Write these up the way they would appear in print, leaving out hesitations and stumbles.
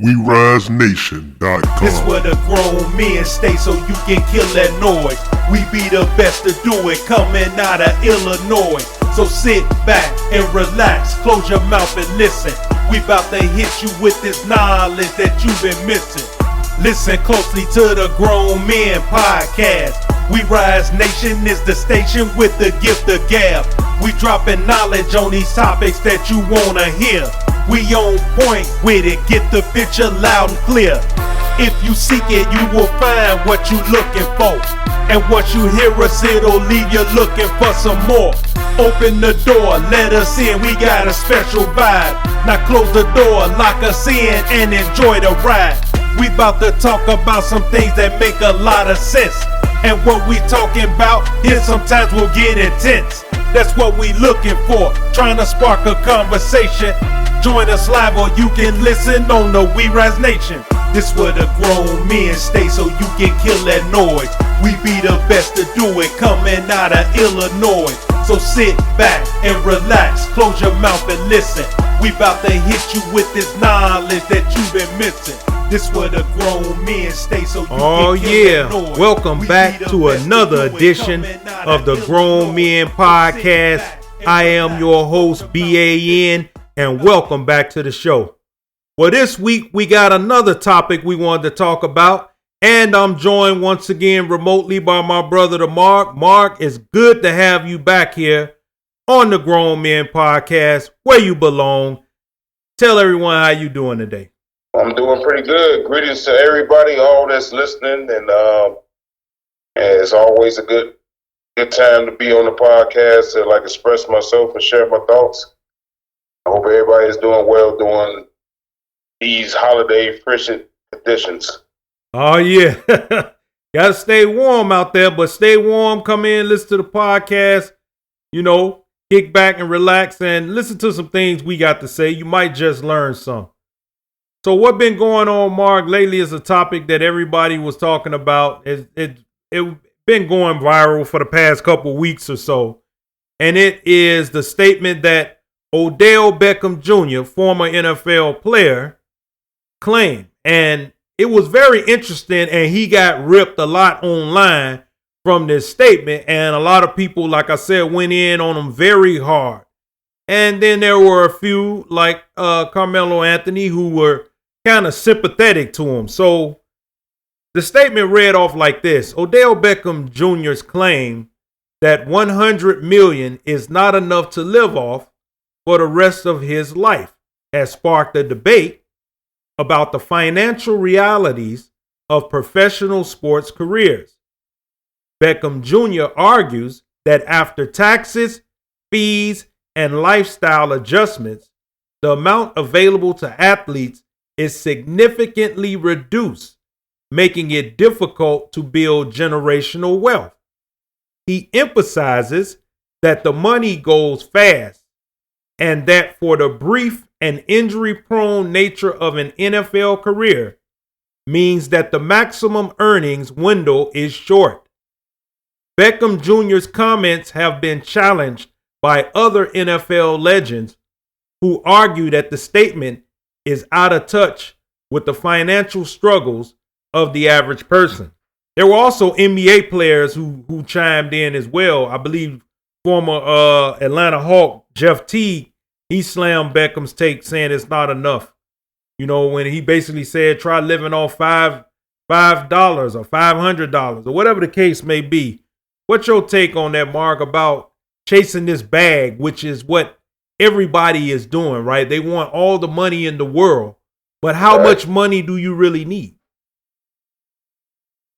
WeRiseNation.com. This where the grown men stay so you can kill that noise. We be the best to do it coming out of Illinois. So sit back and relax, close your mouth and listen. We bout to hit you with this knowledge that you've been missing. Listen closely to the Grown Men Podcast. We Rise Nation is the station with the gift of gab. We dropping knowledge on these topics that you wanna hear. We on point with it, get the picture loud and clear. If you seek it, you will find what you looking for. And once you hear us, it'll leave you looking for some more. Open the door, let us in, we got a special vibe. Now close the door, lock us in, and enjoy the ride. We about to talk about some things that make a lot of sense. And what we talking about, here sometimes will get intense. That's what we looking for, trying to spark a conversation. Join us live or you can listen on the We Rise Nation. This where the grown men stay so you can kill that noise. We be the best to do it coming out of Illinois. So sit back and relax, close your mouth and listen. We bout to hit you with this knowledge that you've been missing. This where the grown men stay so you can kill that noise. Welcome back to another edition of the Grown Men Podcast. I am your host, BAN, and welcome back to the show. Well, this week we got another topic we wanted to talk about, and I'm joined once again remotely by my brother, the Mark. Mark, it's good to have you back here on the Grown Men Podcast, where you belong. Tell everyone how you doing today. I'm doing pretty good. Greetings to everybody, all that's listening, and it's always a good time to be on the podcast to express myself and share my thoughts. I hope everybody is doing well during these holiday frigid conditions. Oh yeah, gotta stay warm out there, but stay warm. Come in, listen to the podcast. Kick back and relax and listen to some things we got to say. You might just learn some. So what been going on, Mark, lately is a topic that everybody was talking about. It been going viral for the past couple weeks or so. And it is the statement that Odell Beckham Jr., former NFL player, claimed. And it was very interesting, and he got ripped a lot online from this statement. And a lot of people, like I said, went in on him very hard. And then there were a few, like Carmelo Anthony, who were kind of sympathetic to him. So the statement read off like this: Odell Beckham Jr.'s claim that $100 million is not enough to live off for the rest of his life has sparked a debate about the financial realities of professional sports careers. Beckham Jr. argues that after taxes, fees, and lifestyle adjustments, the amount available to athletes is significantly reduced, making it difficult to build generational wealth. He emphasizes that the money goes fast and that for the brief and injury-prone nature of an NFL career means that the maximum earnings window is short. Beckham Jr.'s comments have been challenged by other NFL legends who argue that the statement is out of touch with the financial struggles of the average person. There were also NBA players who chimed in as well. I believe former Atlanta Hawk Jeff Teague, he slammed Beckham's take, saying it's not enough. When he basically said try living off $5 or $500 or whatever the case may be. What's your take on that, Mark, about chasing this bag, which is what everybody is doing, right? They want all the money in the world, but how much money do you really need?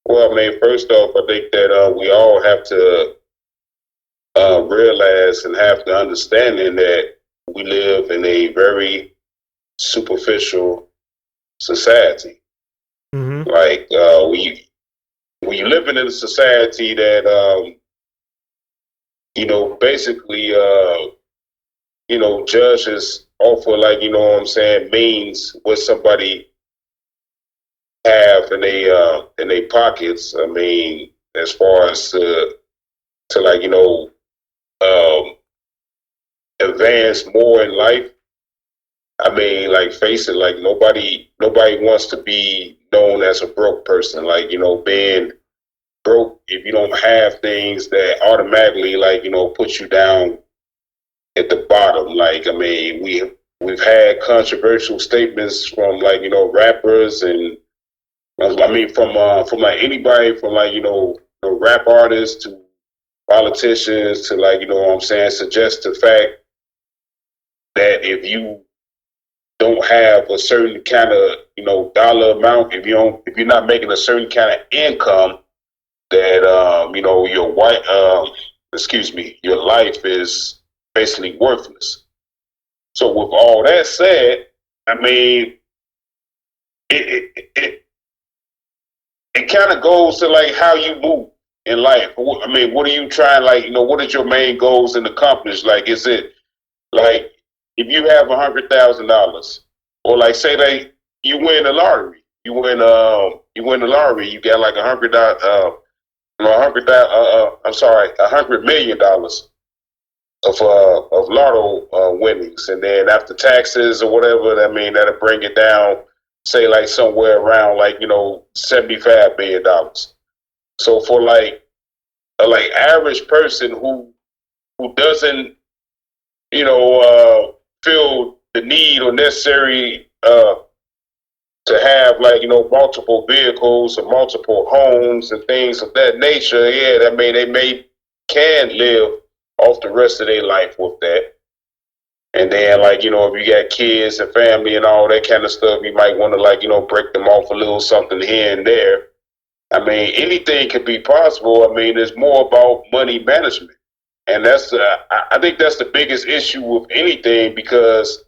Well, first off, I think that we all have to realize and have the understanding that we live in a very superficial society. Mm-hmm. When you live in a society that, basically, judges offer means what somebody have in their pockets. As far as to advance more in life, I mean, like, face it, like nobody wants to be known as a broke person. Like, being broke, if you don't have things, that automatically, like, put you down at the bottom. Like, I mean, we've had controversial statements from, like, rappers, and I mean, from like anybody, from, like, rap artists to politicians to, like, what I'm saying, suggest the fact that if you don't have a certain kind of, dollar amount, if you're not making a certain kind of income, that your life is basically worthless. So with all that said, I mean, it kind of goes to, like, how you move in life. I mean, what are you trying, like, what is your main goals and accomplish? Like, is it like, if you have $100,000, or, like, say that you win the lottery, you win the lottery, you get like $100 million of lotto winnings, and then after taxes or whatever, I mean, that'll bring it down, say, like, somewhere around, like, $75 million. So for, like, a, like, average person who doesn't feel the need or necessary to have, like, multiple vehicles or multiple homes and things of that nature, yeah, I mean, they can live off the rest of their life with that. And then, like, if you got kids and family and all that kind of stuff, you might want to, like, break them off a little something here and there. I mean, anything could be possible. I mean, it's more about money management. And that's, I think that's the biggest issue with anything, because,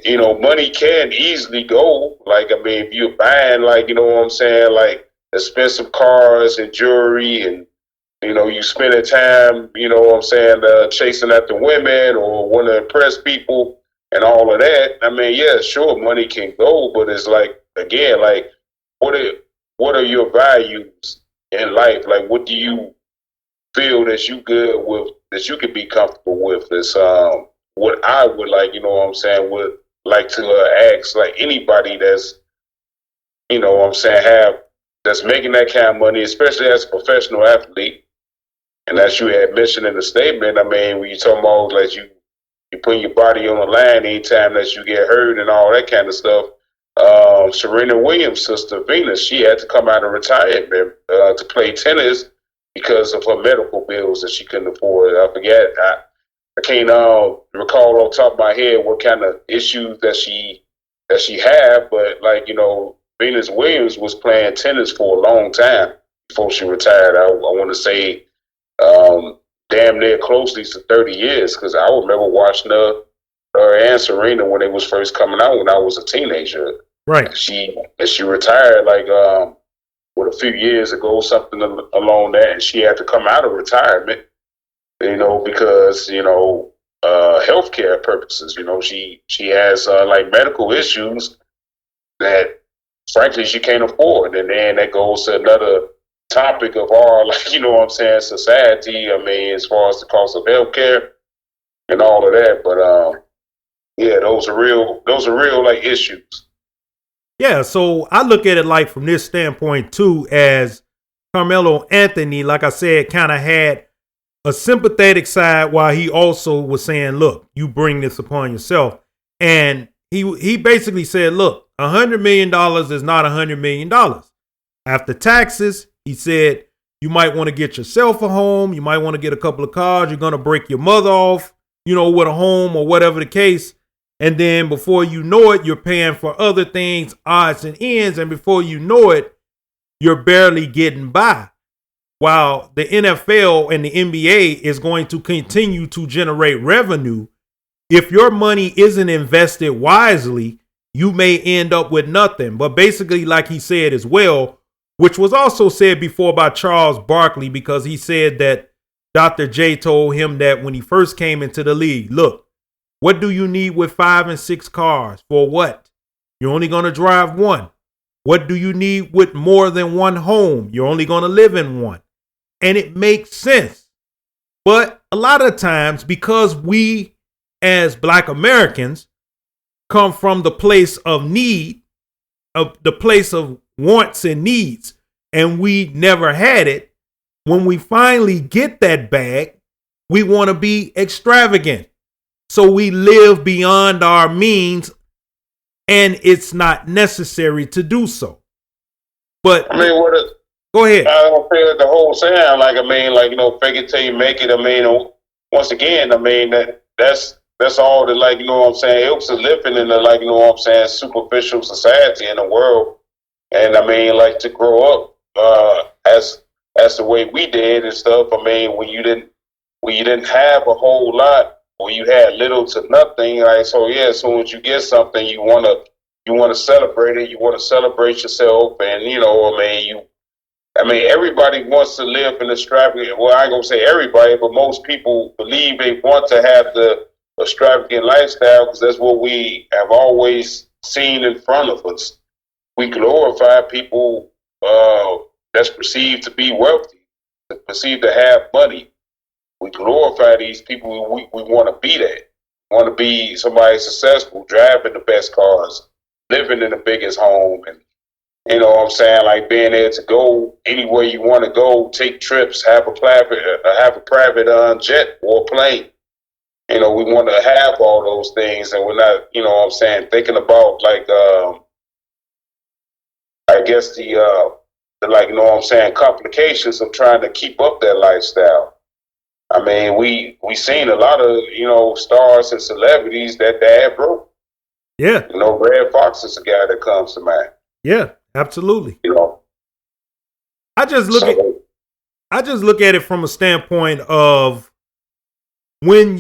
money can easily go. Like, I mean, if you're buying, like, what I'm saying, like, expensive cars and jewelry, and, you spending time, what I'm saying, chasing after women or want to impress people and all of that. I mean, yeah, sure, money can go, but it's like, again, like, what are your values in life? Like, what do you feel that you good with, that you can be comfortable with? Is what I would, like, what I'm saying, would like to ask, like, anybody that's, what I'm saying, that's making that kind of money, especially as a professional athlete. And as you had mentioned in the statement, I mean, when you talking about, like, you putting your body on the line anytime that you get hurt and all that kind of stuff. Serena Williams' sister Venus, she had to come out of retirement to play tennis because of her medical bills that she couldn't afford. I can't recall off the top of my head what kind of issues that she had, but, like, Venus Williams was playing tennis for a long time before she retired. I want to say damn near closely to 30 years, because I remember watching her and Serena when they was first coming out when I was a teenager. Right. She retired, like, a few years ago, something along that, and she had to come out of retirement, because, healthcare purposes. She has like, medical issues that, frankly, she can't afford. And then that goes to another topic of our, like, what I'm saying, society. I mean, as far as the cost of healthcare and all of that. But yeah, those are real, like, issues. Yeah, so I look at it, like, from this standpoint too, as Carmelo Anthony, like I said, kind of had a sympathetic side, while he also was saying, look, you bring this upon yourself. And he basically said, look, $100 million is not $100 million. After taxes, he said, you might want to get yourself a home. You might want to get a couple of cars. You're going to break your mother off, with a home or whatever the case. And then before you know it, you're paying for other things, odds and ends. And before you know it, you're barely getting by. While the NFL and the NBA is going to continue to generate revenue, if your money isn't invested wisely, you may end up with nothing. But basically, like he said as well, which was also said before by Charles Barkley, because he said that Dr. J told him that when he first came into the league, look, what do you need with 5 and 6 cars? For what? You're only going to drive one. What do you need with more than one home? You're only going to live in one. And it makes sense. But a lot of times, because we as Black Americans come from the place of need, of the place of wants and needs, and we never had it. When we finally get that bag, we want to be extravagant. So we live beyond our means, and it's not necessary to do so. But I mean, go ahead. I don't feel the whole saying, like, I mean, like, you know, fake it till you make it. I mean, once again, I mean, that's all that, like, you know what I'm saying, helps us living in the, like, you know what I'm saying, superficial society in the world. And I mean, like, to grow up as the way we did and stuff. I mean, when you didn't have a whole lot, or you had little to nothing, like, so yeah, as soon as you get something, you wanna celebrate it. You want to celebrate yourself, and you know, I mean, everybody wants to live in extravagant. Well, I ain't gonna say everybody, but most people believe they want to have the extravagant lifestyle because that's what we have always seen in front of us. We glorify people that's perceived to be wealthy, perceived to have money. We glorify these people. We want to be that. We want to be somebody successful, driving the best cars, living in the biggest home, and you know what I'm saying, like being able to go anywhere you want to go, take trips, have a private jet or plane. You know, we want to have all those things, and we're not, you know what I'm saying, thinking about like I guess the like, you know what I'm saying, complications of trying to keep up that lifestyle. I mean, we seen a lot of, you know, stars and celebrities that dad broke. Yeah. You know, Red Fox is a guy that comes to mind. Yeah, absolutely. You know, I just look at it from a standpoint of when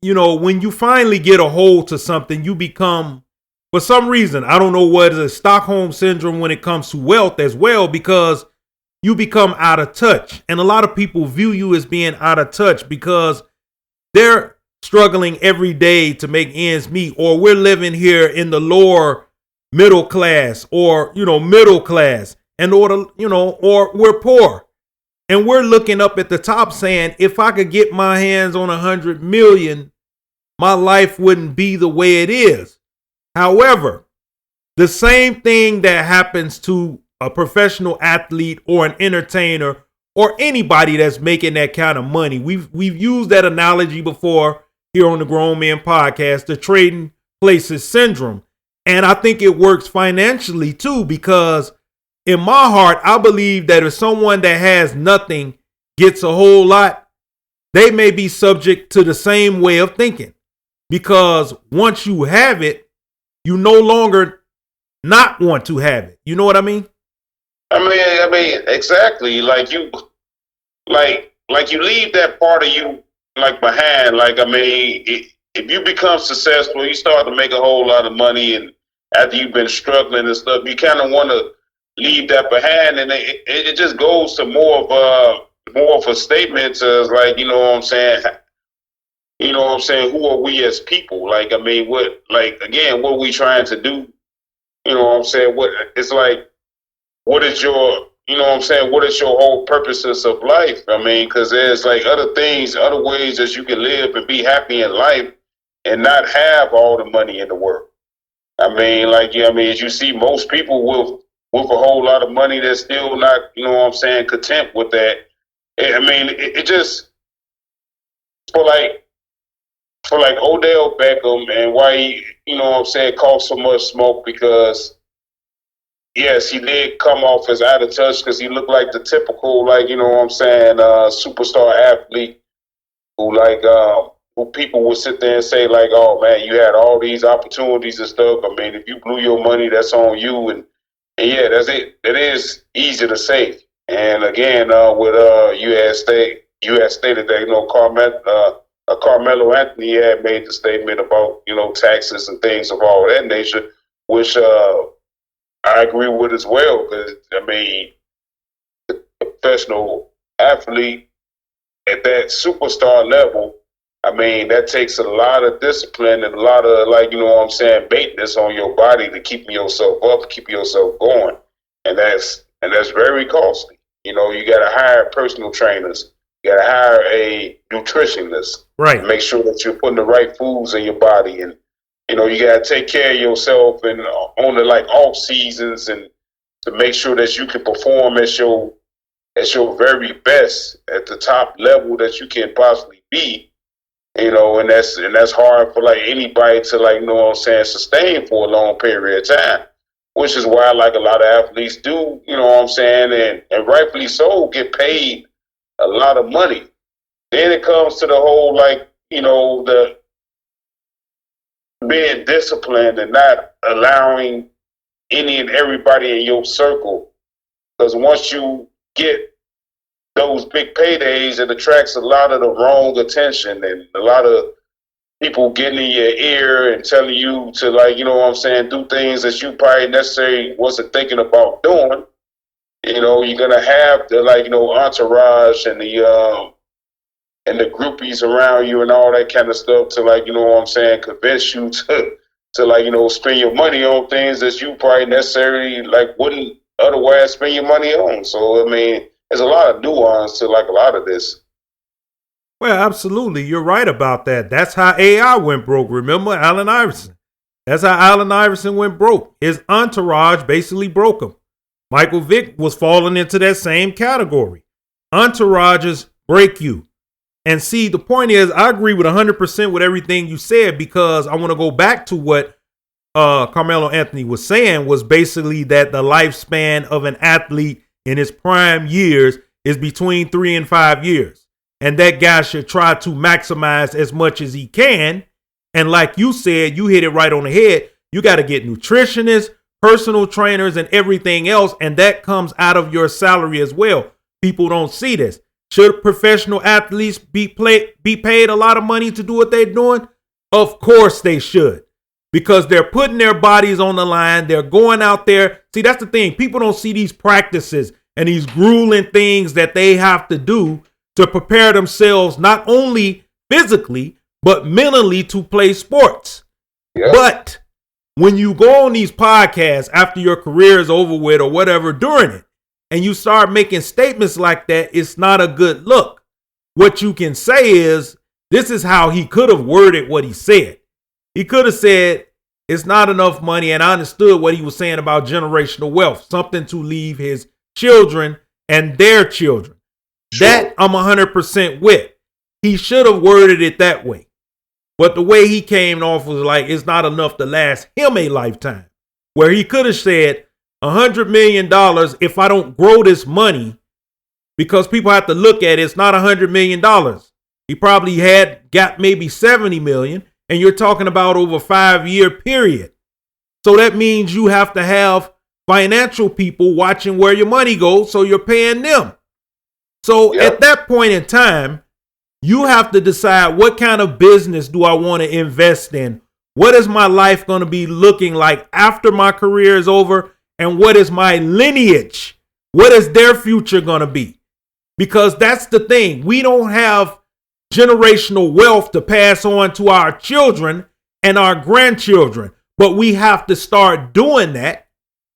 when you finally get a hold to something, you become, for some reason, I don't know what is a Stockholm syndrome when it comes to wealth as well, because you become out of touch. And a lot of people view you as being out of touch because they're struggling every day to make ends meet, or we're living here in the lower middle class, or, middle class, and or we're poor. And we're looking up at the top saying, if I could get my hands on 100 million, my life wouldn't be the way it is. However, the same thing that happens to a professional athlete or an entertainer or anybody that's making that kind of money. We've used that analogy before here on the Grown Men Podcast, the trading places syndrome. And I think it works financially too, because in my heart, I believe that if someone that has nothing gets a whole lot, they may be subject to the same way of thinking. Because once you have it, you no longer not want to have it. You know what I mean? I mean, exactly. Like you leave that part of you like behind. Like, I mean, if you become successful, you start to make a whole lot of money, and after you've been struggling and stuff, you kind of want to leave that behind, and it just goes to more of a statement as like, you know what I'm saying. You know what I'm saying? Who are we as people? Like, I mean, what are we trying to do? You know what I'm saying? It's like, what is your, you know what I'm saying? What is your whole purposes of life? I mean, because there's like other things, other ways that you can live and be happy in life and not have all the money in the world. I mean, as you see, most people with a whole lot of money, they're still not, you know what I'm saying, content with that. I mean, it just, for like Odell Beckham and why he, you know what I'm saying, caused so much smoke, because yes, he did come off as out of touch because he looked like the typical, like, you know what I'm saying, superstar athlete who people would sit there and say like, oh man, you had all these opportunities and stuff. I mean, if you blew your money, that's on you. And yeah, that's it. It is easy to say. And again, with you had stated that, you know, Carmelo Anthony had made the statement about, you know, taxes and things of all that nature, which I agree with as well. Because I mean, the professional athlete at that superstar level, I mean, that takes a lot of discipline and a lot of, like, you know what I'm saying, maintenance on your body to keep yourself up, keep yourself going, and that's very costly. You know, you got to hire personal trainers. You got to hire a nutritionist, right? Make sure that you're putting the right foods in your body, and you got to take care of yourself and on the like off seasons and to make sure that you can perform at your very best at the top level that you can possibly be. And that's hard for like anybody to like, sustain for a long period of time, which is why like a lot of athletes do, and rightfully so, get paid a lot of money. Then it comes to the whole like, the being disciplined and not allowing any and everybody in your circle. Because once you get those big paydays, it attracts a lot of the wrong attention and a lot of people getting in your ear and telling you to like, do things that you probably necessarily wasn't thinking about doing. You're gonna have the like, entourage and the groupies around you and all that kind of stuff to like, convince you to like, spend your money on things that you probably necessarily like wouldn't otherwise spend your money on. So I mean, there's a lot of nuance to like a lot of this. Well, absolutely. You're right about that. That's how AI went broke. Remember Allen Iverson? That's how Allen Iverson went broke. His entourage basically broke him. Michael Vick was falling into that same category. Entourages break you. And see, the point is, I agree with 100% with everything you said, because I want to go back to what Carmelo Anthony was saying, was basically that the lifespan of an athlete in his prime years is between 3 and 5 years. And that guy should try to maximize as much as he can. And like you said, you hit it right on the head. You got to get nutritionists, personal trainers, and everything else. And that comes out of your salary as well. People don't see this. Should professional athletes be paid a lot of money to do what they're doing? Of course they should, because they're putting their bodies on the line. They're going out there. See, that's the thing. People don't see these practices and these grueling things that they have to do to prepare themselves, not only physically, but mentally, to play sports. Yeah. But when you go on these podcasts after your career is over with or whatever during it, and you start making statements like that, it's not a good look. What you can say is, this is how he could have worded what he said. He could have said, it's not enough money, and I understood what he was saying about generational wealth, something to leave his children and their children. Sure. That I'm 100% with. He should have worded it that way. But the way he came off was like, it's not enough to last him a lifetime. Where he could have said, $100 million if I don't grow this money, because people have to look at it, it's not $100 million. He probably got maybe 70 million, and you're talking about over a 5-year period. So that means you have to have financial people watching where your money goes, so you're paying them. So at that point in time, you have to decide, what kind of business do I want to invest in? What is my life going to be looking like after my career is over? And what is my lineage? What is their future going to be? Because that's the thing. We don't have generational wealth to pass on to our children and our grandchildren. But we have to start doing that,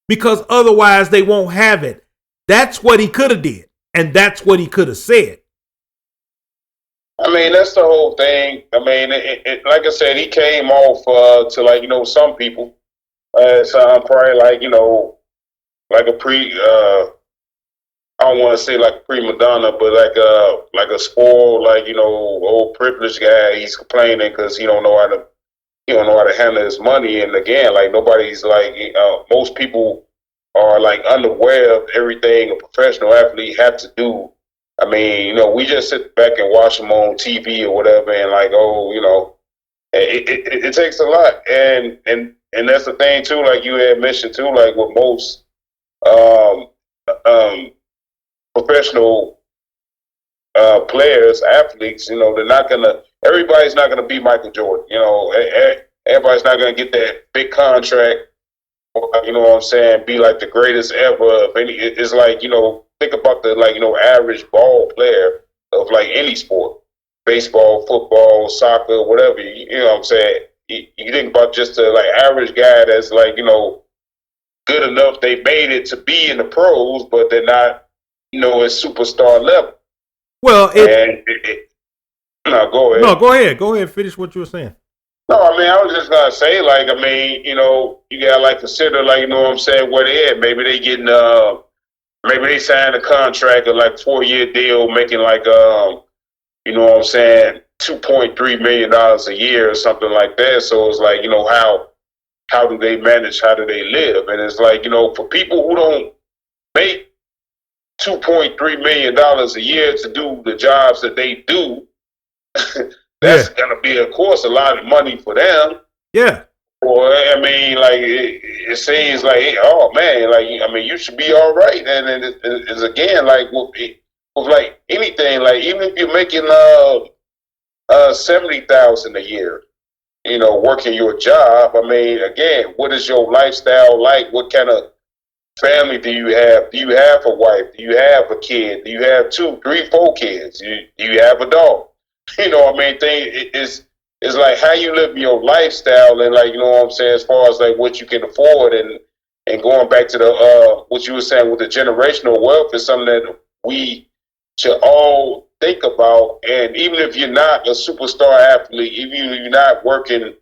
because otherwise they won't have it. That's what he could have did. And that's what he could have said. I mean, that's the whole thing. I mean, like I said, he came off to like, some people. So probably like, like a I don't want to say like prima donna, but like a spoiled, like, old privileged guy. He's complaining because he don't know how to handle his money. And again, like nobody's like, most people are like unaware of everything a professional athlete have to do. I mean, we just sit back and watch them on TV or whatever, and like, it takes a lot. And that's the thing too, like you had mentioned too, like with most professional players, athletes, everybody's not gonna be Michael Jordan. Everybody's not gonna get that big contract, or, be like the greatest ever. It's like, think about the average ball player of like any sport, baseball, football, soccer, whatever. You know what I'm saying? You think about just the like average guy that's like, good enough. They made it to be in the pros, but they're not, at superstar level. Well, no, go ahead. No, go ahead. Go ahead. Finish what you were saying. No, I mean, I was just gonna say, like, I mean, you gotta like consider, like, what I'm saying, where they at. Maybe they getting, maybe they signed a contract, of like 4 year deal, making like, what I'm saying, $2.3 million a year or something like that. So it's like, how do they manage? How do they live? And it's like, for people who don't make $2.3 million a year to do the jobs that they do, that's gonna be, of course, a lot of money for them. Yeah. Or I mean, like it seems like, oh man, like I mean, you should be all right. And it's again like with like anything, like even if you're making 70,000 a year, working your job. I mean, again, what is your lifestyle like? What kind of family do you have? Do you have a wife? Do you have a kid? Do you have 2, 3, 4 kids? Do you have a dog? I mean, it's like how you live your lifestyle, and like, what I'm saying, as far as like what you can afford, and going back to the what you were saying with the generational wealth is something that we should all think about. And even if you're not a superstar athlete, even if you're not working,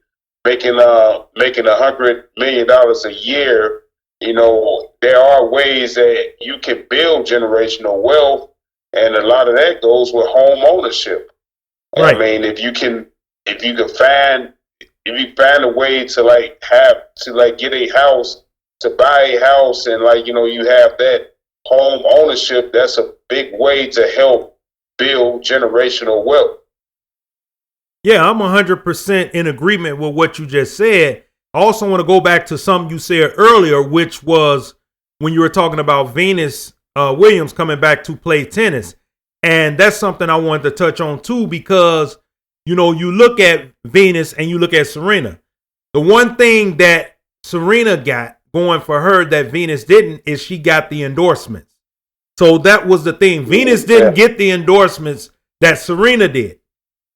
making $100 million a year, there are ways that you can build generational wealth, and a lot of that goes with home ownership. Right. I mean, if you find a way to get a house, to buy a house, and you have that home ownership, that's a big way to help build generational wealth. Yeah, I'm 100% in agreement with what you just said. I also want to go back to something you said earlier, which was when you were talking about Venus Williams coming back to play tennis. And that's something I wanted to touch on too, because, you look at Venus and you look at Serena. The one thing that Serena got going for her that Venus didn't is she got the endorsements. So that was the thing. Venus didn't get the endorsements that Serena did.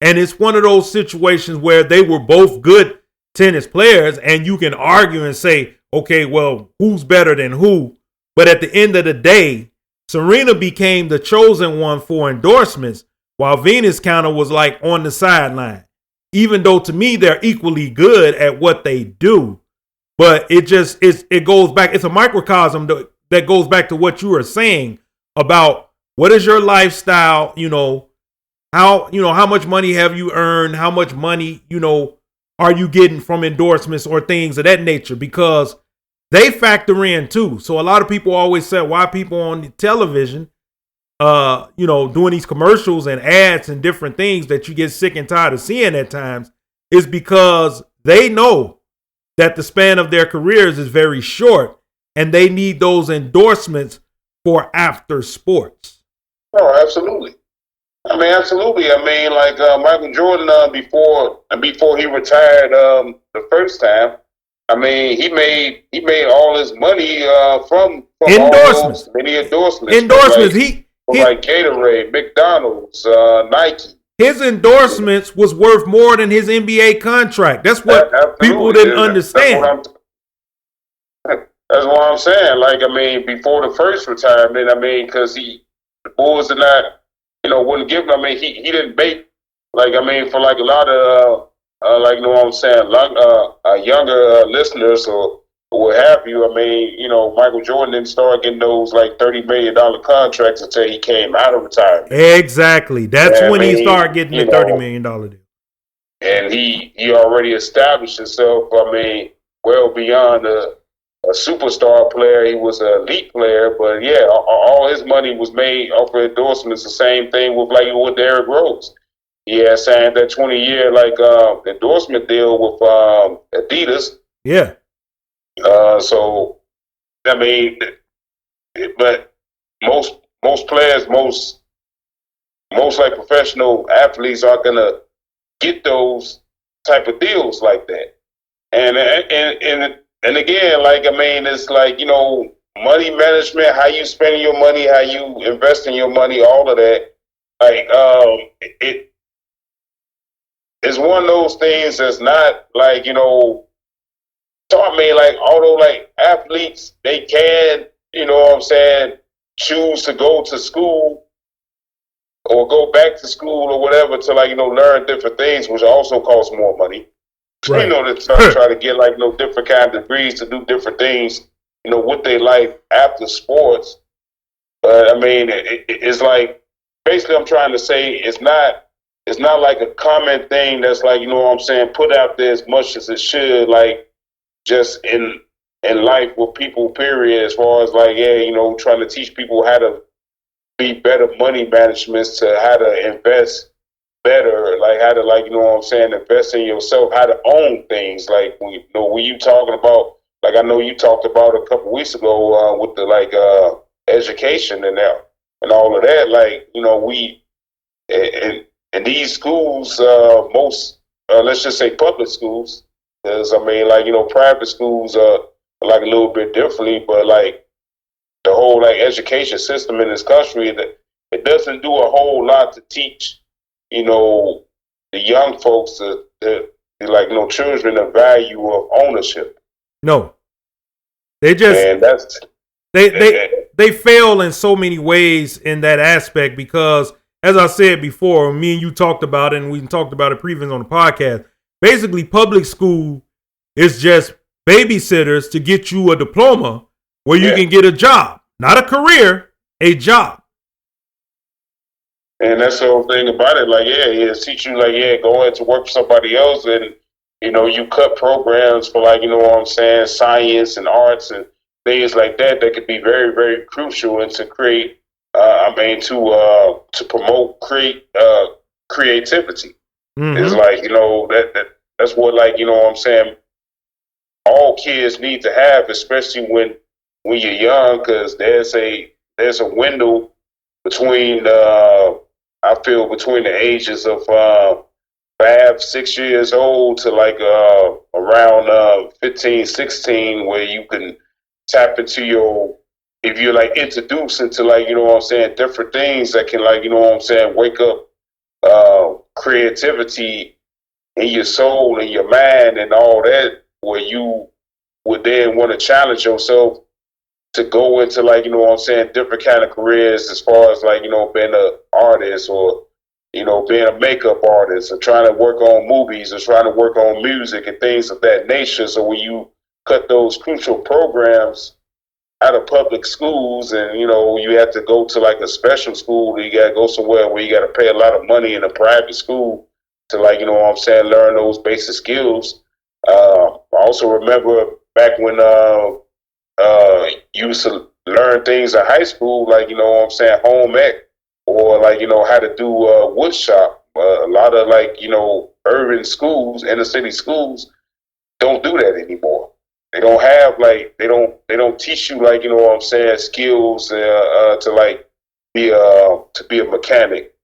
And it's one of those situations where they were both good tennis players, and you can argue and say, okay, well, who's better than who? But at the end of the day, Serena became the chosen one for endorsements, while Venus kind of was like on the sideline. Even though to me they're equally good at what they do, but it goes back. It's a microcosm that goes back to what you were saying about what is your lifestyle. How much money have you earned? How much money are you getting from endorsements or things of that nature? Because they factor in too. So a lot of people always say why people on the television, doing these commercials and ads and different things that you get sick and tired of seeing at times is because they know that the span of their careers is very short, and they need those endorsements for after sports. Oh, absolutely. I mean, absolutely. I mean, like Michael Jordan, before he retired the first time, I mean, he made all his money from endorsements. All those many endorsements. Endorsements. From like Gatorade, McDonald's, Nike. His endorsements was worth more than his NBA contract. That's what people didn't understand. That's what I'm saying. Like, I mean, before the first retirement, I mean, because the Bulls did not, wouldn't give him. I mean, he didn't make, like, I mean, for like a lot of what I'm saying, younger listeners or what have you. I mean, Michael Jordan didn't start getting those like $30 million contracts until he came out of retirement. Exactly. That's when he started getting the $30 million deal. And he already established himself. I mean, well beyond a superstar player. He was an elite player, but yeah, all his money was made off of endorsements. The same thing with Derrick Rose. He had signed that 20-year endorsement deal with Adidas. Yeah. So, I mean, but most players, most like professional athletes are gonna get those type of deals like that. And again, like, I mean, it's like, money management, how you spending your money, how you investing your money, all of that. Like, it's one of those things that's not like, so I mean, like, although like athletes, they can, choose to go to school or go back to school or whatever to learn different things, which also costs more money. Right. You know, to try to get like, you know, different kind of degrees to do different things, you know, with their life after sports. But I mean, it's like, basically I'm trying to say it's not like a common thing that's like, you know what I'm saying, put out there as much as it should, like just in life with people, period, as far as like, yeah, you know, trying to teach people how to be better money management, to how to invest better, like how to, like, you know what I'm saying, invest in yourself, how to own things. Like when, you know, when you talking about, like I know you talked about a couple weeks ago with the like education and that and all of that. Like, you know, we in these schools, most let's just say public schools, because I mean, like, you know, private schools are like a little bit differently, but like the whole like education system in this country, that it doesn't do a whole lot to teach, you know, the young folks, the like, you know, children, the value of ownership. No, they just And that's they fail in so many ways in that aspect because, as I said before, me and you talked about it, and we talked about it previously on the podcast. Basically, public school is just babysitters to get you a diploma where you can get a job, not a career, a job. And that's the whole thing about it. Like, yeah, teach you, like, yeah, go in to work for somebody else, and, you know, you cut programs for, like, you know what I'm saying, science and arts and things like that could be very, very crucial and to create, to promote creativity. Mm-hmm. It's like, you know, that's what, like, you know what I'm saying, all kids need to have, especially when you're young, because there's a window between I feel between the ages of 5, 6 years old to like around 15, 16, where you can tap into if you're like introduced into, like, you know what I'm saying, different things that can, like, you know what I'm saying, wake up creativity in your soul and your mind and all that, where you would then want to challenge yourself to go into, like, you know what I'm saying, different kind of careers, as far as, like, you know, being an artist, or, you know, being a makeup artist, or trying to work on movies, or trying to work on music and things of that nature. So when you cut those crucial programs out of public schools, and, you know, you have to go to like a special school, you got to go somewhere where you got to pay a lot of money in a private school to, like, you know what I'm saying, learn those basic skills. I also remember back when you used to learn things in high school, like, you know what I'm saying, home ec, or, like, you know, how to do wood shop. A lot of, like, you know, urban schools, inner city schools, don't do that anymore. They don't have, like, they don't teach you, like, you know what I'm saying, skills to like be a mechanic,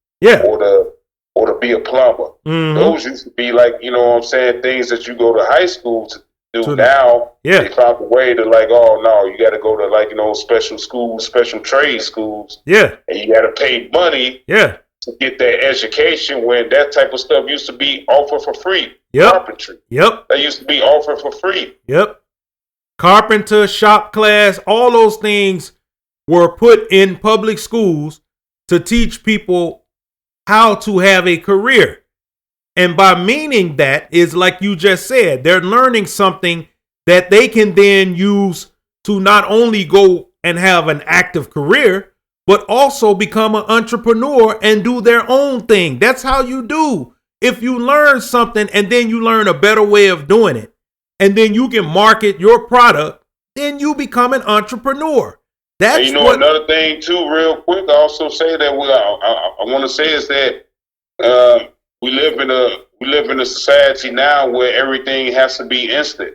or to be a plumber. Mm-hmm. Those used to be, like, you know what I'm saying, things that you go to high school to do. Now they found a way to, like, oh no, you got to go to, like, you know, special schools, special trade schools, and you got to pay money to get that education, when that type of stuff used to be offered for free. Carpentry, that used to be offered for free. Carpenter, shop class, all those things were put in public schools to teach people how to have a career. And by meaning that is, like you just said, they're learning something that they can then use to not only go and have an active career, but also become an entrepreneur and do their own thing. That's how you do. If you learn something and then you learn a better way of doing it, and then you can market your product, then you become an entrepreneur. That's, and, you know, another thing too, real quick, I also say that I want to say is that we live in a society now where everything has to be instant.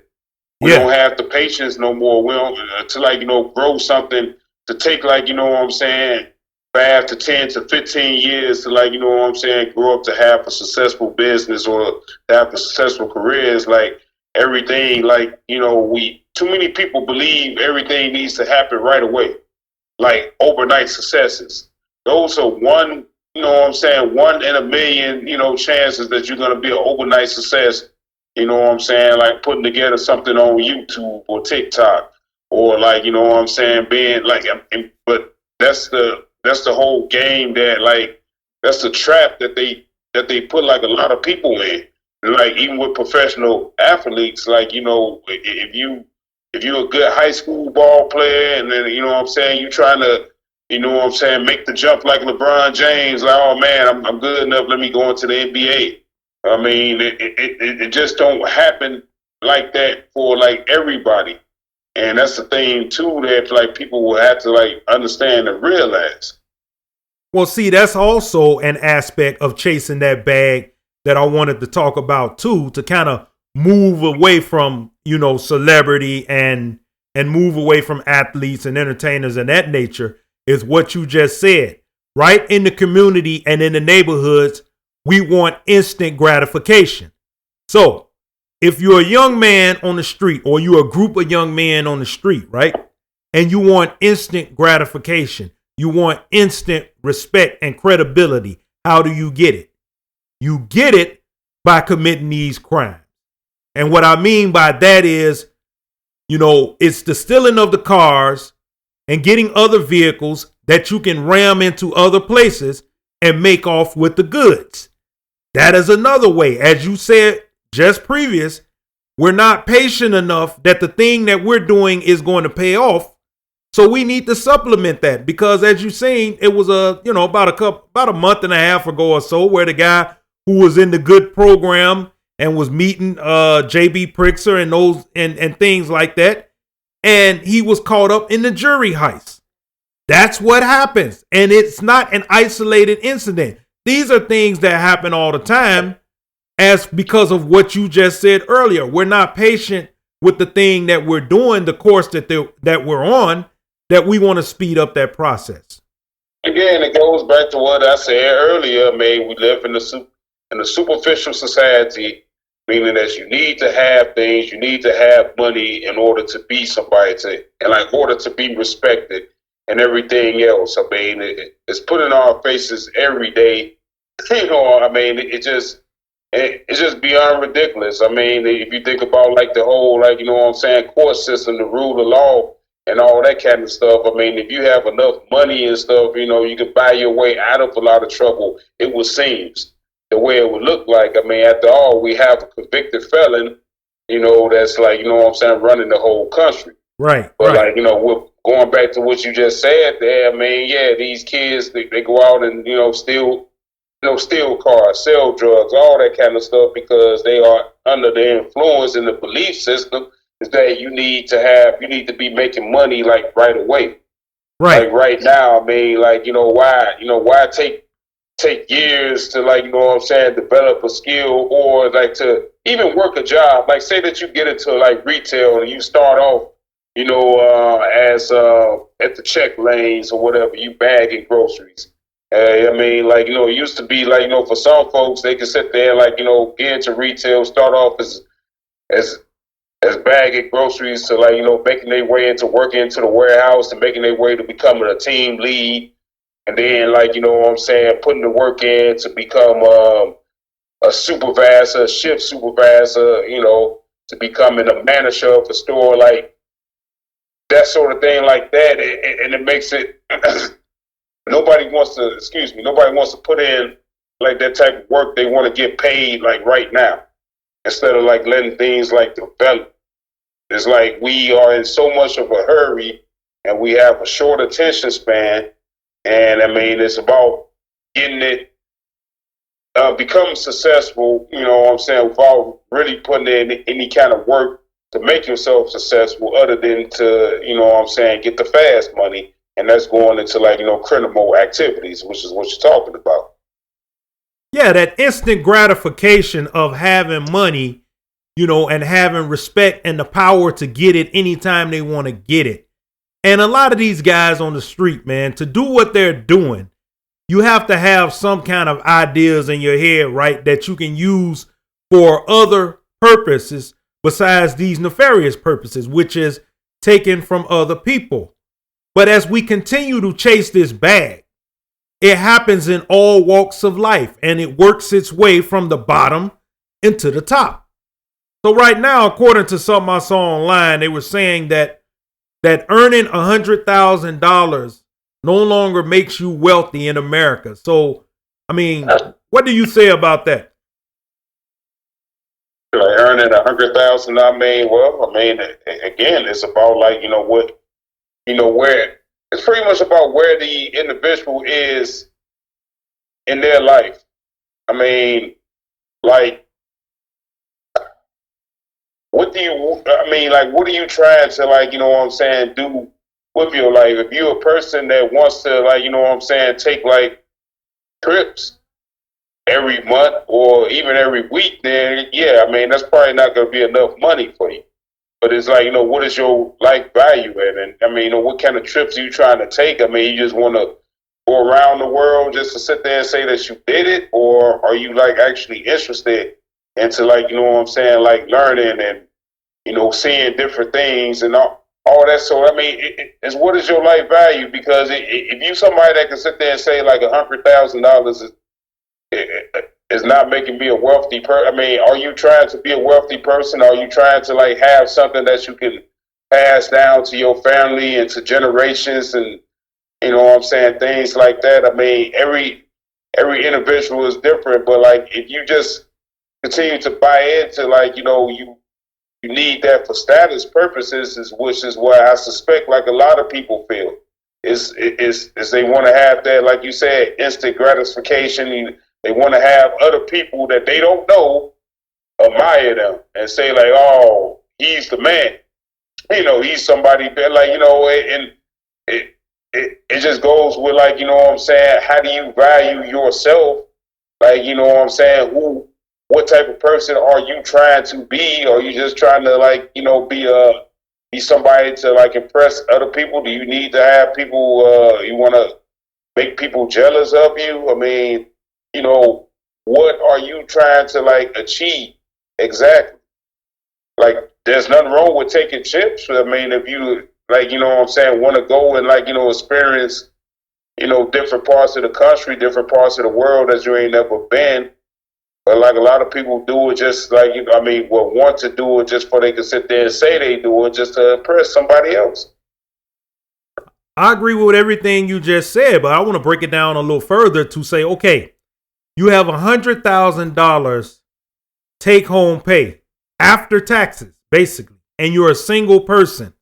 We don't have the patience no more. We don't to, like, you know, grow something to take, like, you know what I'm saying, 5 to 10 to 15 years to, like, you know what I'm saying, grow up to have a successful business or to have a successful career. Is like everything, like, you know, too many people believe everything needs to happen right away, like overnight successes. Those are one, you know what I'm saying, 1 in a million, you know, chances that you're going to be an overnight success. You know what I'm saying, like putting together something on YouTube or TikTok, or, like, you know what I'm saying, being like, but that's the whole game, that, like, that's the trap that they put, like, a lot of people in. like even with professional athletes, like if you a good high school ball player, and then you know what I'm saying, you trying to, you know what I'm saying, make the jump like LeBron James, like, oh man, I'm good enough, let me go into the NBA. I mean, it just don't happen like that for like everybody. And that's the thing too that like people will have to like understand and realize. Well, see, that's also an aspect of chasing that bag that I wanted to talk about too, to kind of move away from, you know, celebrity and move away from athletes and entertainers and that nature, is what you just said. Right in the community and in the neighborhoods, we want instant gratification. So if you're a young man on the street, or you're a group of young men on the street, right, and you want instant gratification, you want instant respect and credibility, how do you get it? You get it by committing these crimes. And what I mean by that is, you know, it's the stealing of the cars and getting other vehicles that you can ram into other places and make off with the goods. That is another way. As you said just previous, we're not patient enough that the thing that we're doing is going to pay off. So we need to supplement that, because as you've seen, it was about a month and a half ago or so, where the guy who was in the good program and was meeting JB Pritzker and those and things like that, and he was caught up in the jury heist. That's what happens, and it's not an isolated incident. These are things that happen all the time, as because of what you just said earlier. We're not patient with the thing that we're doing, the course that we're on, that we want to speed up that process. Again, it goes back to what I said earlier. I mean, we live in a superficial society, meaning that you need to have things, you need to have money in order to be somebody, in order to be respected and everything else. I mean, it's put in our faces every day. You know, I mean, it's just beyond ridiculous. I mean, if you think about like the whole, like, you know what I'm saying, court system, the rule of law, and all that kind of stuff. I mean, if you have enough money and stuff, you know, you can buy your way out of a lot of trouble. It would seem the way it would look like. I mean, after all, we have a convicted felon, you know, that's like, you know what I'm saying, running the whole country. Right. But right. like, you know, we're going back to what you just said there. I mean, yeah, these kids, they go out and, you know, steal cars, sell drugs, all that kind of stuff, because they are under the influence in the belief system is that you need to be making money like right away. Right. Like right now, I mean, like, why take years to, like, you know what I'm saying, develop a skill, or like to even work a job. Like, say that you get into like retail and you start off, you know, as at the check lanes or whatever, you bagging groceries. I mean, like, you know, it used to be like, you know, for some folks, they could sit there, like, you know, get into retail, start off as bagging groceries, to, like, you know, making their way into working into the warehouse, to making their way to becoming a team lead, and then, like, you know what I'm saying, putting the work in to become a supervisor, a shift supervisor, you know, to becoming a manager of a store, like that sort of thing, like that, and it makes it nobody wants to put in like that type of work. They want to get paid like right now, instead of like letting things like develop. It's like we are in so much of a hurry, and we have a short attention span. And I mean, it's about getting it, becoming successful, you know what I'm saying, without really putting in any kind of work to make yourself successful, other than to, you know what I'm saying, get the fast money. And that's going into, like, you know, criminal activities, which is what you're talking about. Yeah, that instant gratification of having money, you know, and having respect and the power to get it anytime they want to get it. And a lot of these guys on the street, man, to do what they're doing, you have to have some kind of ideas in your head, right, that you can use for other purposes besides these nefarious purposes, which is taken from other people. But as we continue to chase this bag, it happens in all walks of life, and it works its way from the bottom into the top. So right now, according to something I saw online, they were saying that earning $100,000 no longer makes you wealthy in America. So, I mean, what do you say about that? like earning 100,000. I mean, well, I mean, again, it's about like what where it's pretty much about where the individual is in their life. I mean, like, what do you? I mean, like, what are you trying to like? You know what I'm saying? Do with your life? If you're a person that wants to like, you know what I'm saying, take like trips every month or even every week, then yeah, I mean, that's probably not going to be enough money for you. But it's like, what is your life value at? And I mean, what kind of trips are you trying to take? I mean, you just want to go around the world just to sit there and say that you did it? Or are you like actually interested into like, you know what I'm saying, like learning and, seeing different things and all that? So, I mean, it's what is your life value? Because if you somebody that can sit there and say like $100,000 is not making me a wealthy person. I mean, are you trying to be a wealthy person? Are you trying to like have something that you can pass down to your family and to generations and you know what I'm saying, things like that? I mean, every individual is different, but like if you just continue to buy into like, you need that for status purposes, which is what I suspect like a lot of people feel. Is they want to have that, like you said, instant gratification. They want to have other people that they don't know admire them and say like, "Oh, he's the man." He's somebody that like, and it just goes with like, you know what I'm saying. How do you value yourself? Like, you know what I'm saying. What type of person are you trying to be? Or are you just trying to like, be somebody to like impress other people? Do you need to have people? You want to make people jealous of you? I mean. What are you trying to like achieve exactly? Like, there's nothing wrong with taking trips. I mean, if you like, you know what I'm saying, want to go and like, experience, different parts of the country, different parts of the world that you ain't never been. But like a lot of people do it just like, want to do it just for they can sit there and say they do it just to impress somebody else. I agree with everything you just said, but I want to break it down a little further to say, okay, you have $100,000 take home pay after taxes, basically, and you're a single person.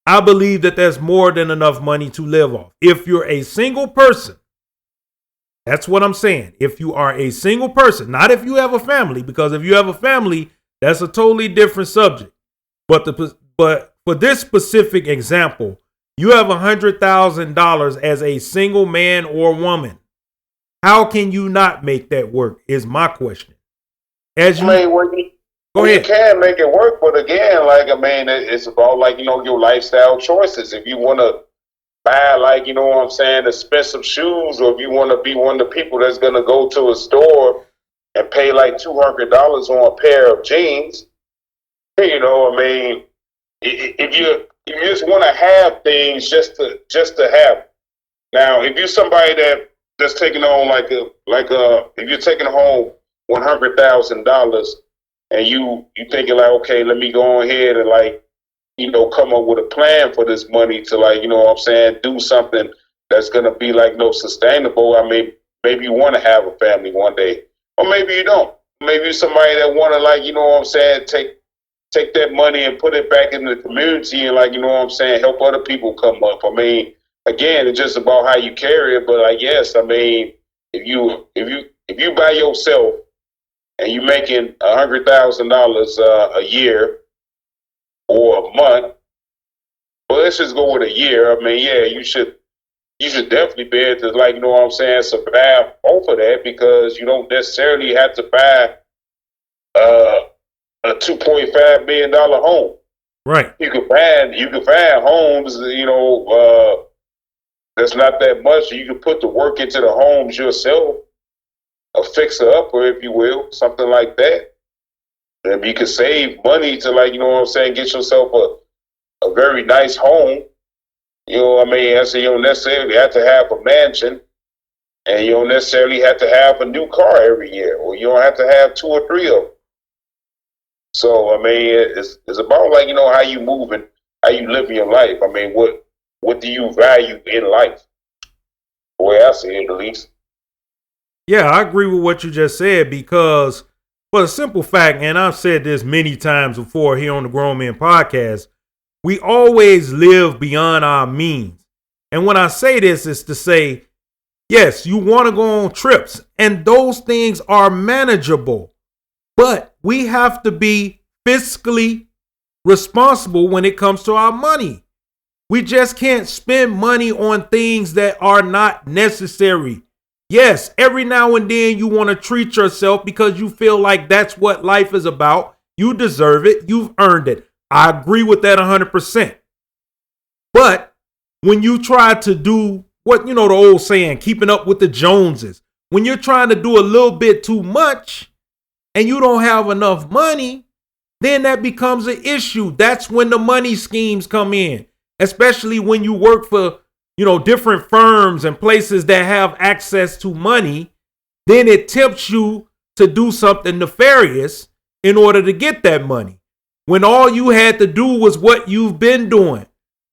I believe that that's more than enough money to live off. If you're a single person, that's what I'm saying. If you are a single person, not if you have a family, because if you have a family, that's a totally different subject. But for this specific example, you have $100,000 as a single man or woman. How can you not make that work is my question. You can make it work, but again, like, I mean, it's about like, your lifestyle choices. If you want to buy like, you know what I'm saying, expensive shoes, or if you want to be one of the people that's going to go to a store and pay like $200 on a pair of jeans, I mean, if you just want to have things just to have. Now, if you're somebody that's taking on if you're taking home $100,000 and you thinking like, okay, let me go ahead and like, come up with a plan for this money to like, you know what I'm saying, do something that's gonna be like sustainable. I mean, maybe you want to have a family one day, or maybe you don't. Maybe you're somebody that want to like, you know what I'm saying, take that money and put it back in the community and like, you know what I'm saying, help other people come up. I mean, again, it's just about how you carry it. But like, yes, I mean, if you by yourself and you making $100,000 a year or a month, well, let's just go with a year. I mean, yeah, you should definitely be able to like, you know what I'm saying, survive off of that, because you don't necessarily have to buy a $2.5 million home. Right. You can find homes, that's not that much. You can put the work into the homes yourself, a fixer-upper, if you will, something like that. And you can save money to, like, you know what I'm saying, get yourself a very nice home. You know what I mean? I say you don't necessarily have to have a mansion, and you don't necessarily have to have a new car every year, or you don't have to have 2 or 3 of them. So, I mean, it's about, like, you know, how you move and how you live your life. I mean, what do you value in life? The way I see it, at least. Yeah, I agree with what you just said, because For the simple fact, and I've said this many times before here on the Grown Men Podcast, we always live beyond our means. And when I say this, it's to say, yes, you want to go on trips, and those things are manageable. But we have to be fiscally responsible when it comes to our money. We just can't spend money on things that are not necessary. Yes, every now and then you want to treat yourself because you feel like that's what life is about. You deserve it. You've earned it. I agree with that 100%. But when you try to do what, the old saying, keeping up with the Joneses, when you're trying to do a little bit too much and you don't have enough money, then that becomes an issue. That's when the money schemes come in, especially when you work for, different firms and places that have access to money. Then it tempts you to do something nefarious in order to get that money, when all you had to do was what you've been doing,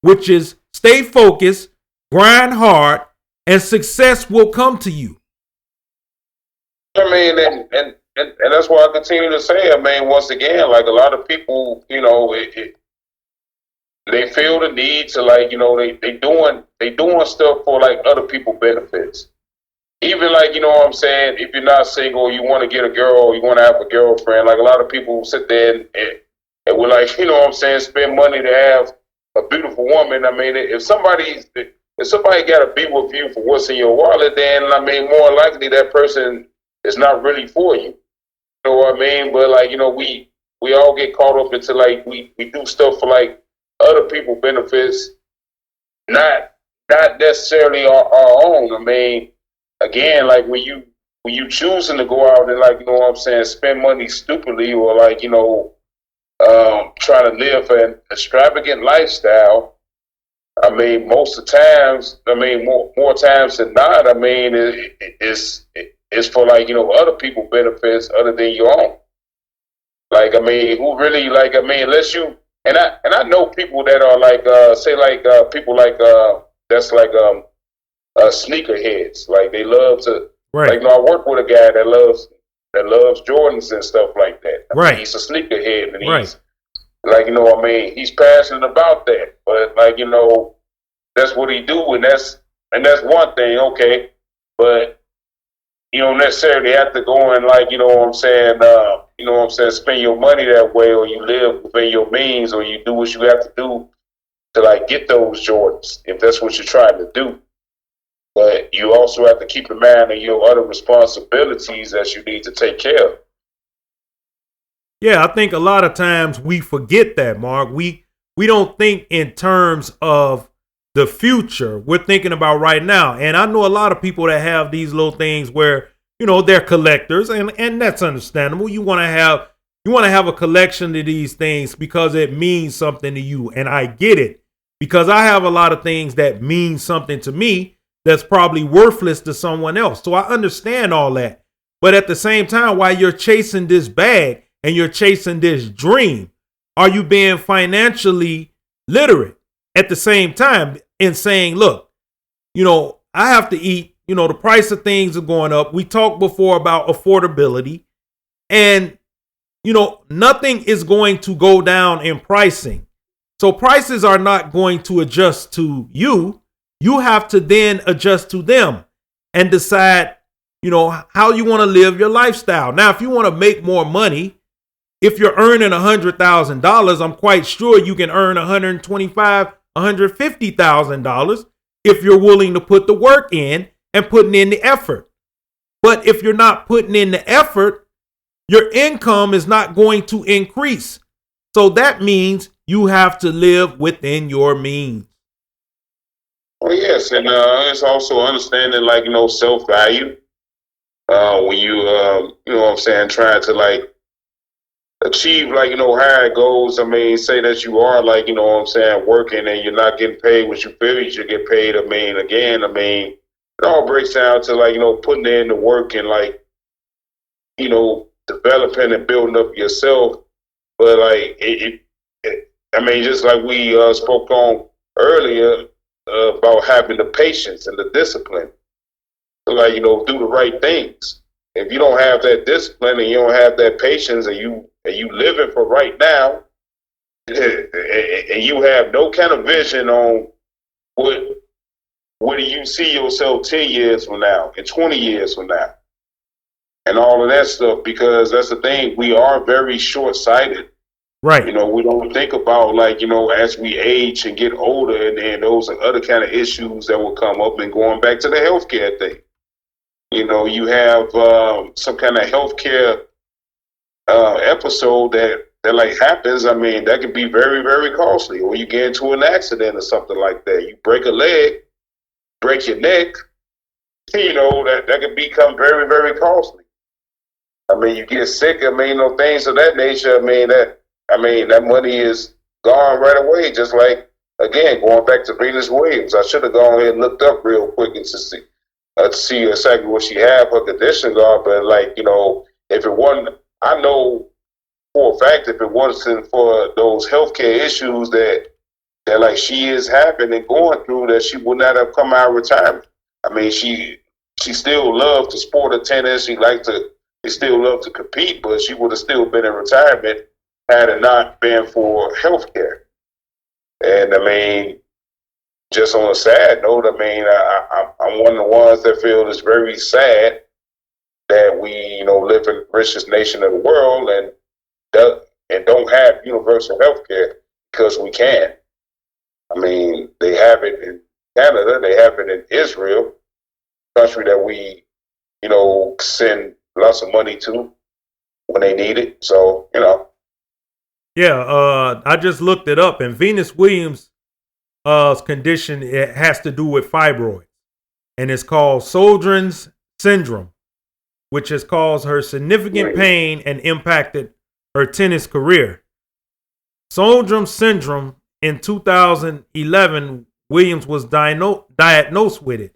which is stay focused, grind hard, and success will come to you. I mean, and that's why I continue to say, once again, like a lot of people, they feel the need to, like, they doing stuff for, like, other people benefits. Even, like, if you're not single, you want to get a girl, you want to have a girlfriend, like a lot of people sit there and we're like, spend money to have a beautiful woman. If somebody got to be with you for what's in your wallet, then, more likely that person is not really for you. You know what I mean? But, like, we all get caught up into, like, we do stuff for, like, other people benefits, not necessarily our own. Again, like, when you choosing to go out and, like, spend money stupidly, or, like, trying to live an extravagant lifestyle, most of the times, more times than not, it's for, like, other people benefits other than your own. Like, who really, like, unless you, and I know people that are, like, people like, that's like, sneakerheads. Like, they love to, right. Like, I work with a guy that loves Jordans and stuff like that. Right. He's a sneakerhead, and right. he's, like, he's passionate about that. But, like, that's what he do, and that's one thing, okay. But you don't necessarily have to go and, like, spend your money that way, or you live within your means, or you do what you have to do to, like, get those Jordans, if that's what you're trying to do. But you also have to keep in mind of your other responsibilities that you need to take care of. Yeah, I think a lot of times we forget that, Mark. We don't think in terms of the future. We're thinking about right now. And I know a lot of people that have these little things where, they're collectors, and that's understandable. You want to have a collection of these things because it means something to you. And I get it, because I have a lot of things that mean something to me that's probably worthless to someone else. So I understand all that. But at the same time, while you're chasing this bag and you're chasing this dream, are you being financially literate at the same time in saying, look, I have to eat, the price of things are going up. We talked before about affordability, and, nothing is going to go down in pricing. So prices are not going to adjust to you. You have to then adjust to them and decide, how you want to live your lifestyle. Now, if you want to make more money, if you're earning $100,000, I'm quite sure you can earn $125,000, $150,000 if you're willing to put the work in and putting in the effort. But if you're not putting in the effort, your income is not going to increase. So that means you have to live within your means. Well, yes, and it's also understanding, like, self-value. When you, trying to, like, achieve, like, higher goals. Say that you are, like, working and you're not getting paid what you feel you should get paid. It all breaks down to, like, putting in the work and, like, developing and building up yourself. But, like, just like we spoke on earlier about having the patience and the discipline to, like, do the right things. if you don't have that discipline and you don't have that patience, and you living for right now, and you have no kind of vision on what do you see yourself 10 years from now and 20 years from now, and all of that stuff, because that's the thing, we are very short-sighted. Right. You know, we don't think about, like, you know, as we age and get older, and then those are other kind of issues that will come up. And going back to the healthcare thing, you know, you have some kind of healthcare episode that like happens. I mean, that could be very, very costly. Or you get into an accident or something like that. You break a leg, break your neck. You know, that could become very, very costly. I mean, you get sick. I mean, you know, things of that nature. I mean, that money is gone right away. Just like, again, going back to Venus Williams, I should have gone ahead and looked up real quick and to see exactly what she had, her conditions are. But, like, you know, if it wasn't, I know for a fact, if it wasn't for those healthcare issues that like she is having and going through, that she would not have come out of retirement. I mean, she still loved the sport of tennis. She still loved to compete, but she would have still been in retirement had it not been for healthcare. And I mean, just on a sad note, I mean, I'm one of the ones that feel it's very sad that we, you know, live in the richest nation in the world and don't have universal healthcare, because we can. I mean, they have it in Canada, they have it in Israel, country that we, you know, send lots of money to when they need it. So, you know. Yeah, I just looked it up, and Venus Williams' condition, it has to do with fibroids, and it's called Sjogren's syndrome, which has caused her significant pain and impacted her tennis career. Sjogren's syndrome, in 2011, Williams was diagnosed with it,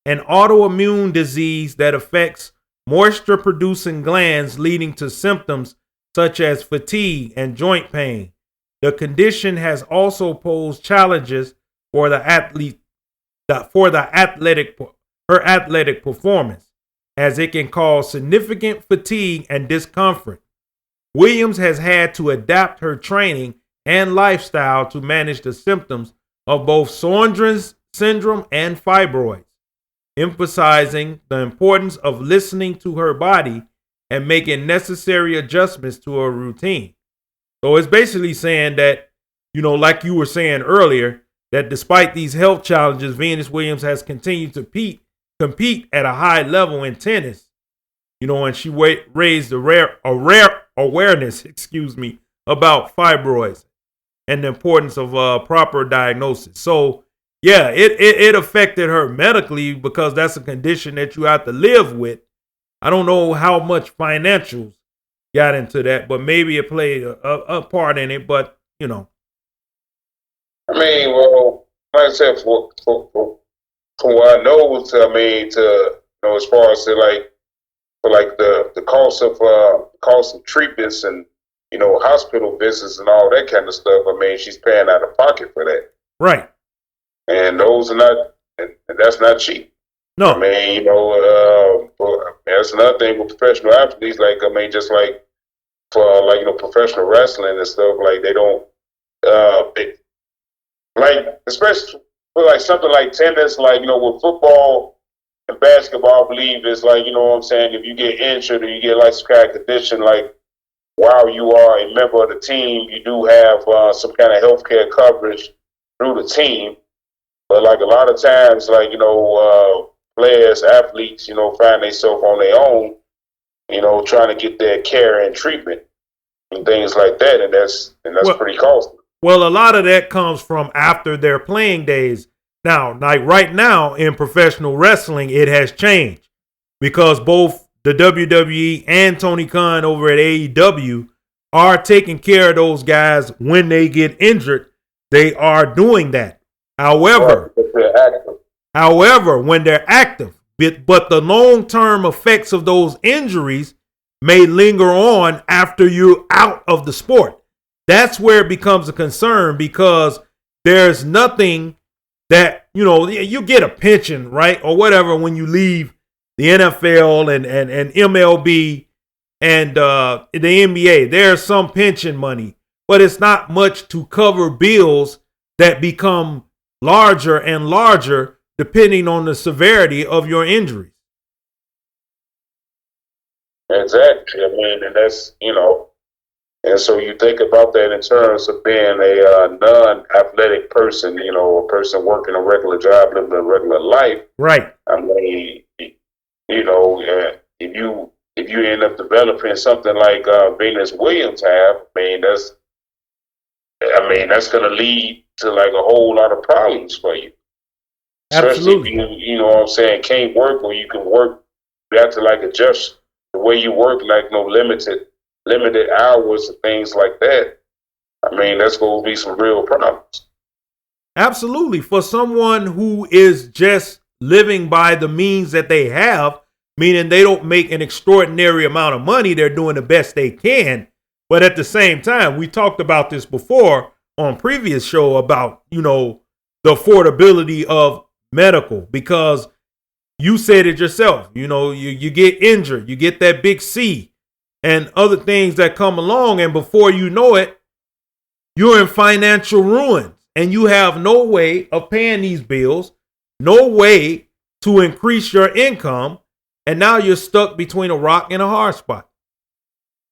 an autoimmune disease that affects moisture-producing glands, leading to symptoms such as fatigue and joint pain. The condition has also posed challenges for her athletic performance, as it can cause significant fatigue and discomfort. Williams has had to adapt her training and lifestyle to manage the symptoms of both Sjogren's syndrome and fibroids, emphasizing the importance of listening to her body and making necessary adjustments to her routine. So it's basically saying that, you know, like you were saying earlier, that despite these health challenges, Venus Williams has continued to compete at a high level in tennis. You know, and she raised a rare awareness, about fibroids and the importance of proper diagnosis. So, yeah, it affected her medically, because that's a condition that you have to live with. I don't know how much financials got into that, but maybe it played a part in it. But, you know. I mean, well, like I said, for what I know, as far as the cost of treatments and, you know, hospital visits and all that kind of stuff, I mean, she's paying out of pocket for that. Right. And those are not, and that's not cheap. No. I mean, you know, that's another thing with professional athletes. Like, I mean, just like for, like, you know, professional wrestling and stuff, like, they don't, like, especially for, like, something like tennis, like, you know, with football and basketball, I believe is, like, you know what I'm saying, if you get injured or you get, like, some kind of condition, like, while you are a member of the team, you do have some kind of healthcare coverage through the team. But, like, a lot of times, like, you know, players, athletes, you know, find themselves on their own, you know, trying to get their care and treatment and things like that, and that's pretty costly. Well, a lot of that comes from after their playing days. Now, like right now in professional wrestling, it has changed, because both the WWE and Tony Khan over at AEW are taking care of those guys when they get injured. They are doing that. However, when they're active, but the long-term effects of those injuries may linger on after you're out of the sport. That's where it becomes a concern, because there's nothing that, you know, you get a pension, right, or whatever when you leave the NFL and MLB and the NBA. There's some pension money, but it's not much to cover bills that become larger and larger depending on the severity of your injuries. Exactly. I mean, and that's, and so you think about that in terms of being a non-athletic person, a person working a regular job, living a regular life. Right. I mean, if you end up developing something like Venus Williams have, that's going to lead to like a whole lot of problems for you. Absolutely. Especially if you know what I'm saying, can't work, or you can work, you have to like adjust the way you work, like limited hours and things like that. I mean, that's going to be some real problems. Absolutely. For someone who is just living by the means that they have, meaning they don't make an extraordinary amount of money, they're doing the best they can. But at the same time, we talked about this before on previous show about, the affordability of medical, because you said it yourself, you get injured, you get that big C and other things that come along. And before you know it, you're in financial ruin and you have no way of paying these bills, no way to increase your income. And now you're stuck between a rock and a hard spot.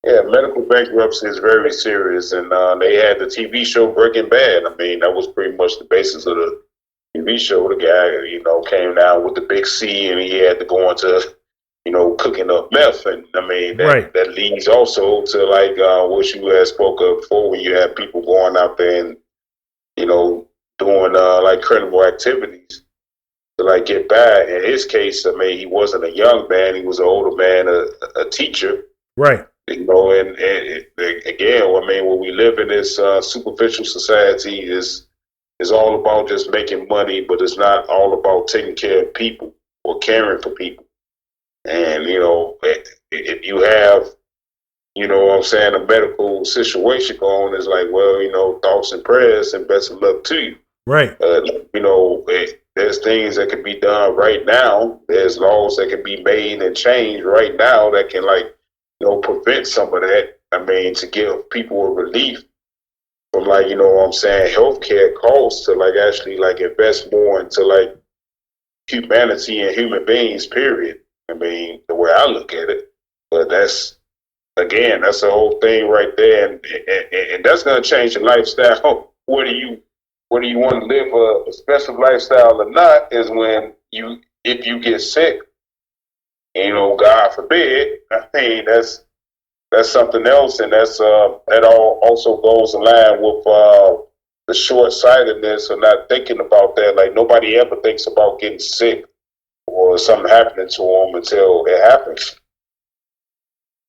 Yeah, medical bankruptcy is very serious. And they had the TV show Breaking Bad. I mean, that was pretty much the basis of the TV show. The guy, came down with the big C and he had to go into, cooking up meth. And I mean, that leads also to like what you had spoke of before, when you had people going out there and, doing like criminal activities to like get by. In his case, I mean, he wasn't a young man; he was an older man, a teacher. Right. And again, I mean, when we live in this superficial society, is all about just making money, but it's not all about taking care of people or caring for people. And if you have, what I'm saying, a medical situation going, it's like, well, thoughts and prayers and best of luck to you. Right. There's things that can be done right now. There's laws that can be made and changed right now that can prevent some of that. I mean, to give people a relief from healthcare costs to actually invest more into humanity and human beings, period. I mean, the way I look at it. But that's a whole thing right there. And that's going to change your lifestyle. Whether you want to live a special lifestyle or not is when if you get sick, God forbid, I mean, that's something else. And that all also goes in line with the short-sightedness of not thinking about that. Like, nobody ever thinks about getting sick or something happening to them until it happens.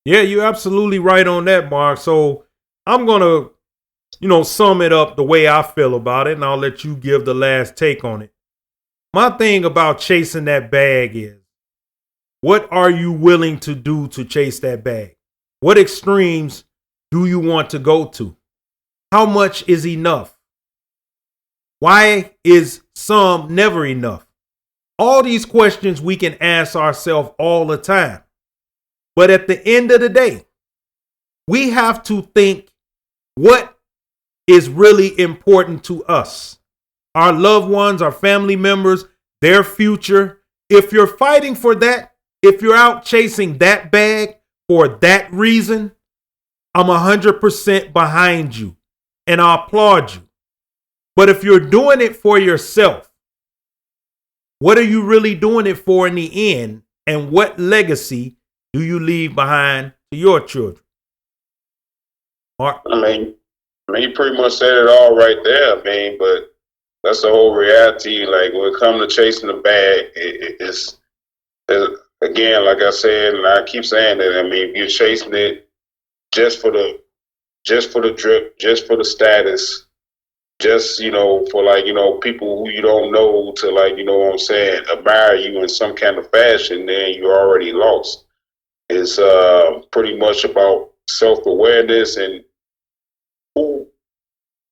Yeah, you're absolutely right on that, Mark. So I'm going to, sum it up the way I feel about it, and I'll let you give the last take on it. My thing about chasing that bag is, what are you willing to do to chase that bag? What extremes do you want to go to? How much is enough? Why is some never enough? All these questions we can ask ourselves all the time. But at the end of the day, we have to think, what is really important to us? Our loved ones, our family members, their future. If you're fighting for that, if you're out chasing that bag for that reason, I'm 100% behind you and I applaud you. But if you're doing it for yourself, what are you really doing it for in the end? And what legacy do you leave behind to your children? Mark? I mean, you pretty much said it all right there. I mean, but that's the whole reality. Like, when it comes to chasing the bag, it's again, like I said, and I keep saying that. I mean, if you're chasing it just for the drip, just for the status, just for people who you don't know to admire you in some kind of fashion, then you're already lost. It's pretty much about self-awareness and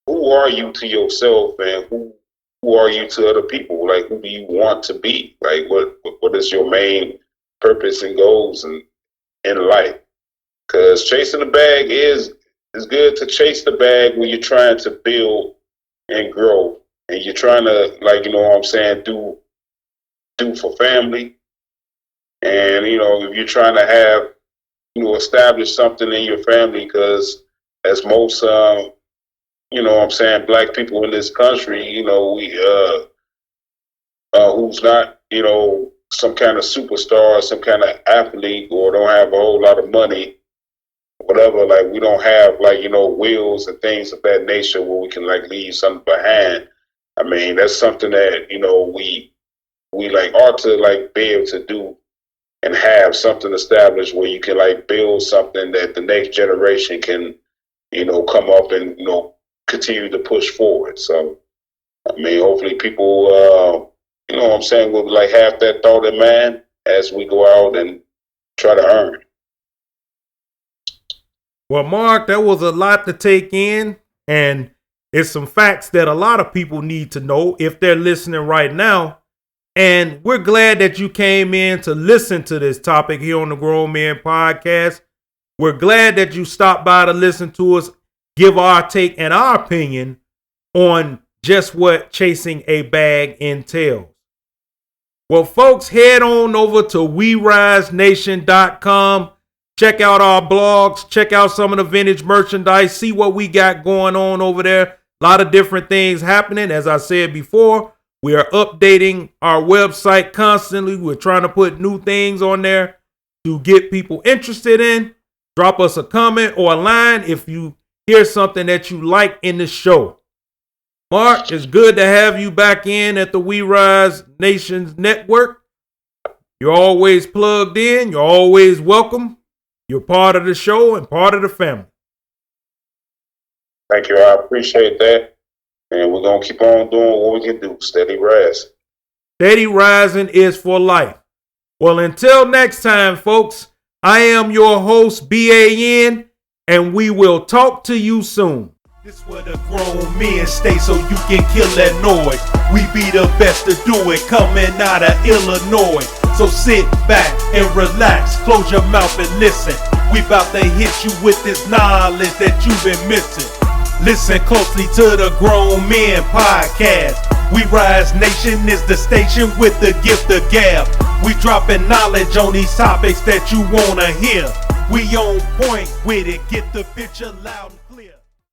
who are you to yourself, and who are you to other people? Like, who do you want to be? Like, what is your main purpose and goals in life. Because chasing the bag is good to chase the bag when you're trying to build and grow, and you're trying to, like, you know what I'm saying, do for family. And, you know, if you're trying to have, you know, establish something in your family, because as most, you know what I'm saying, black people in this country, you know, we, who's not, you know, some kind of superstar, some kind of athlete, or don't have a whole lot of money, whatever, like, we don't have, like, you know, wills and things of that nature where we can, like, leave something behind. I mean, that's something that, you know, we like ought to, like, be able to do and have something established where you can, like, build something that the next generation can, you know, come up and, you know, continue to push forward. So, I mean, hopefully people, you know what I'm saying, will, like, have that thought in mind as we go out and try to earn. Well, Mark, that was a lot to take in, and it's some facts that a lot of people need to know if they're listening right now. And we're glad that you came in to listen to this topic here on the Grown Men Podcast. We're glad that you stopped by to listen to us, give our take and our opinion on just what chasing a bag entails. Well, folks, head on over to WeRiseNation.com. Check out our blogs, check out some of the vintage merchandise, see what we got going on over there. A lot of different things happening. As I said before, we are updating our website constantly. We're trying to put new things on there to get people interested in. Drop us a comment or a line if you hear something that you like in the show. Mark, it's good to have you back in at the We Rise Nations Network. You're always plugged in. You're always welcome. You're part of the show and part of the family. Thank you. I appreciate that. And we're going to keep on doing what we can do. Steady rise. Steady rising is for life. Well, until next time, folks, I am your host, BAN, and we will talk to you soon. This where the grown men stay so you can kill that noise. We be the best to do it coming out of Illinois. So sit back and relax, close your mouth and listen. We about to hit you with this knowledge that you've been missing. Listen closely to the Grown Men Podcast. We Rise Nation is the station with the gift of gab. We dropping knowledge on these topics that you wanna hear. We on point with it, get the picture loud.